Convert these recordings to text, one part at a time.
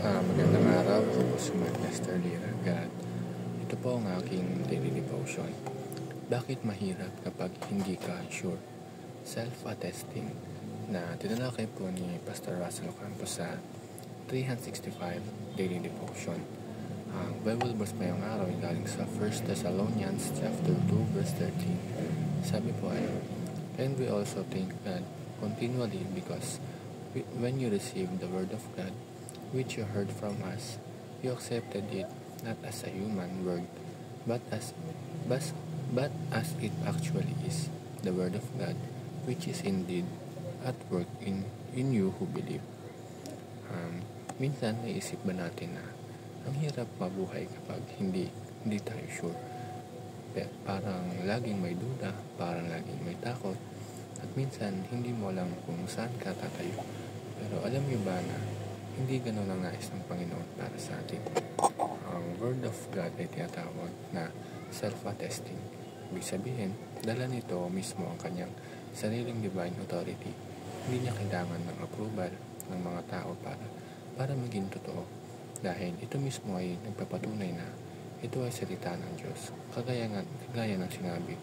Magandang araw, ako po si Mark Lester Liragat. Ito po ang aking daily devotion. Bakit mahirap kapag hindi ka sure? Self-attesting na tinalakay po ni Pastor Russell Campos sa 365 daily devotion. Ang Bible verse ngayong araw ay galing sa 1 Thessalonians chapter 2 verse 13. Sabi po ay, "And we also thank God continually because when you receive the word of God, which you heard from us, you accepted it not as a human word, but but, but as it actually is, the word of God, which is indeed at work in you who believe." Minsan naisip ba natin na ang hirap mabuhay kapag hindi tayo sure? Parang laging may duda, parang laging may takot, at minsan hindi mo alam kung saan ka tatayo. Pero alam niyo ba na hindi ganun ang nais ng Panginoon para sa atin? Ang Word of God ay tinatawag na self-attesting. Ibig sabihin, dala nito mismo ang kanyang sariling divine authority. Hindi niya kailangan ng approval ng mga tao para maging totoo. Dahil ito mismo ay nagpapatunay na ito ay salita ng Diyos. Kagaya ng sinabi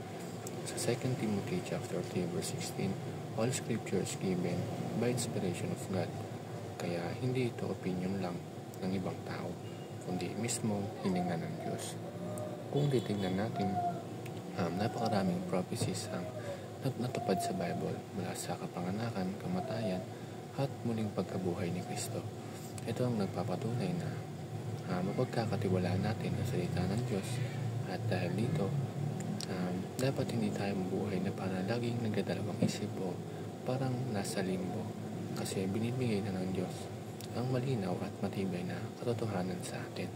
sa 2 Timothy chapter 3 verse 16, "All scripture is given by inspiration of God." Kaya hindi ito opinion lang ng ibang tao, kundi mismo hininga ng Diyos. Kung titignan natin, napakaraming prophecies ang natupad sa Bible mula sa kapanganakan, kamatayan, at muling pagkabuhay ni Kristo. Ito ang nagpapatunay na mapagkakatiwalaan natin ang salita ng Diyos, at dahil dito, dapat hindi tayo mabuhay na parang laging nagdadalawang isip o parang nasa limbo, kasi binibigay na ng Diyos ang malinaw at matibay na katotohanan sa atin.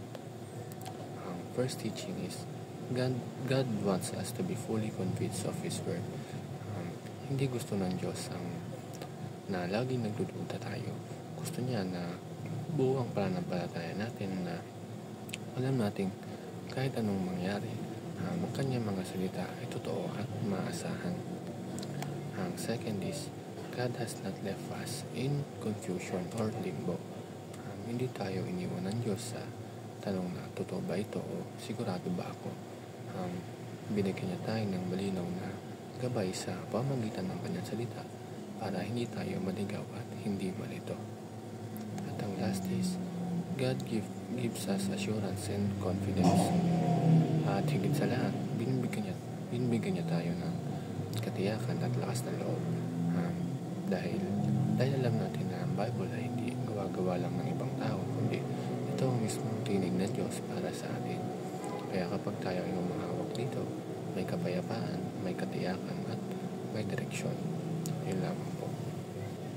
Ang first teaching is, God wants us to be fully convinced of His Word. Hindi gusto ng Diyos na laging nagdududa tayo. Gusto niya na buo ang pananampalataya natin, na alam natin kahit anong mangyari, ang kanyang mga salita ay totoo at maasahan. Ang second is, God has not left us in confusion or limbo. Hindi tayo iniwan ng Diyos sa tanong na totoo ba ito o sigurado ba ako. Binigyan niya tayo ng malinaw na gabay sa pamagitan ng kanyang salita para hindi tayo maligaw at hindi malito. At ang last is, God gives us assurance and confidence. At higit sa lahat, binibigyan niya tayo ng katiyakan at lakas ng loob. Dahil alam natin na ang Bible ay hindi gawa lang ng ibang tao, kundi ito ang mismong tinig ng Diyos para sa atin. Kaya kapag tayo ay humahawak dito, may kapayapaan, may katiyakan at may direksyon. Yun lang.